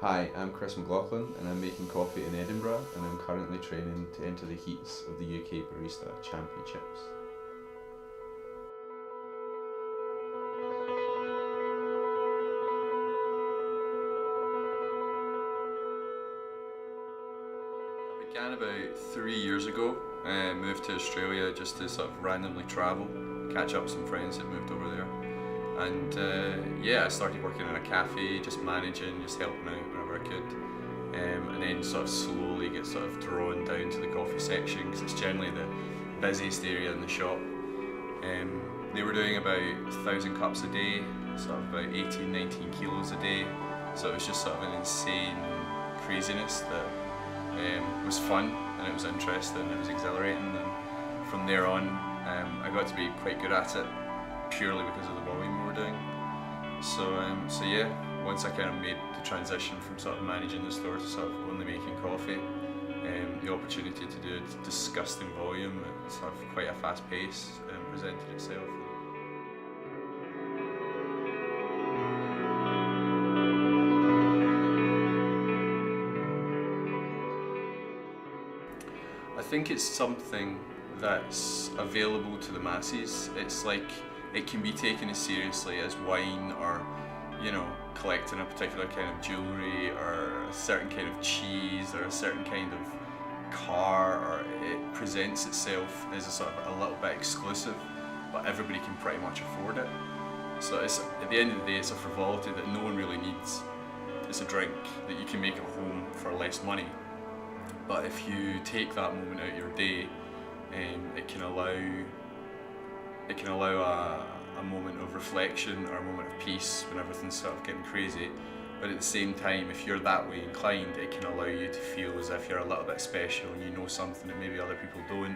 Hi, I'm Chris McLaughlin and I'm making coffee in Edinburgh and I'm currently training to enter the heats of the UK Barista Championships. I began about 3 years ago. Moved to Australia just to sort of randomly travel, catch up with some friends that moved over there. And I started working in a cafe, just managing, just helping out whenever I could. And then sort of slowly get sort of drawn down to the coffee section because it's generally the busiest area in the shop. They were doing about 1,000 cups a day, sort of about 18, 19 kilos a day. So it was just sort of an insane craziness that was fun and it was interesting, it was exhilarating, and from there on I got to be quite good at it purely because of the volume we were doing. So yeah, once I kind of made the transition from sort of managing the store to sort of only making coffee, the opportunity to do a disgusting volume at sort of quite a fast pace presented itself. I think it's something that's available to the masses. It's like it can be taken as seriously as wine or, you know, collecting a particular kind of jewellery or a certain kind of cheese or a certain kind of car, or it presents itself as a sort of a little bit exclusive, but everybody can pretty much afford it. So it's, at the end of the day, it's a frivolity that no one really needs. It's a drink that you can make at home for less money. But if you take that moment out of your day, it can allow a moment of reflection or a moment of peace when everything's sort of getting crazy. But at the same time, if you're that way inclined, it can allow you to feel as if you're a little bit special and you know something that maybe other people don't,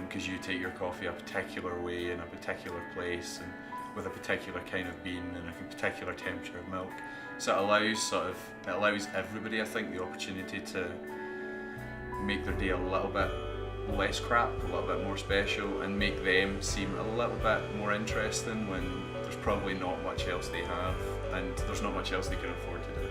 because you take your coffee a particular way in a particular place and with a particular kind of bean and a particular temperature of milk. So it allows everybody, I think, the opportunity to make their day a little bit less crap, a little bit more special, and make them seem a little bit more interesting when there's probably not much else they have and there's not much else they can afford to do.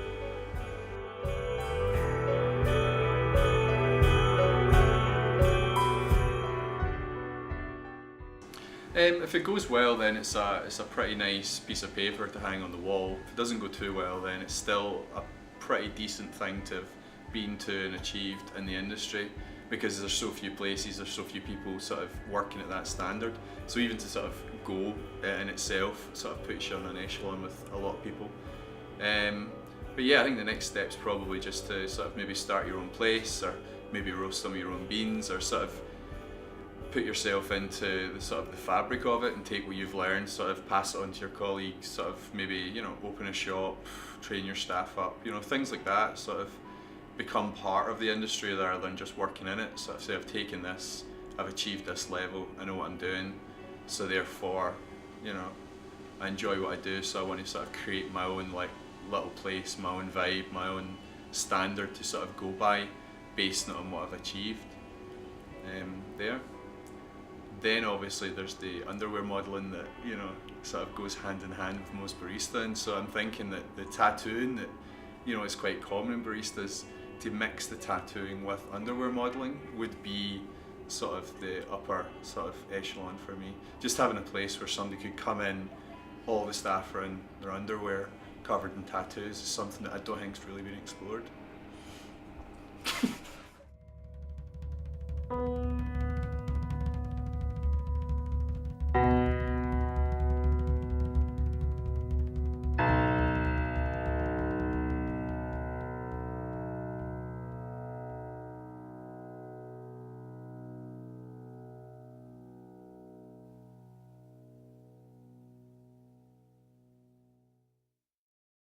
If it goes well, then it's a pretty nice piece of paper to hang on the wall. If it doesn't go too well, then it's still a pretty decent thing to have been to and achieved in the industry, because there's so few places, there's so few people sort of working at that standard. So even to sort of go in itself sort of puts you on an echelon with a lot of people. But yeah, I think the next step's probably just to sort of maybe start your own place, or maybe roast some of your own beans, or sort of put yourself into the sort of the fabric of it and take what you've learned, sort of pass it on to your colleagues, sort of maybe, you know, open a shop, train your staff up, you know, things like that, sort of become part of the industry rather than just working in it. So if say I've taken this, I've achieved this level, I know what I'm doing, so therefore, you know, I enjoy what I do, so I want to sort of create my own like little place, my own vibe, my own standard to sort of go by, basing it on what I've achieved there. Then obviously there's the underwear modelling that, you know, sort of goes hand in hand with most baristas, and so I'm thinking that the tattooing that, you know, is quite common in baristas, to mix the tattooing with underwear modelling would be sort of the upper sort of echelon for me. Just having a place where somebody could come in, all the staff are in their underwear covered in tattoos, is something that I don't think's really been explored.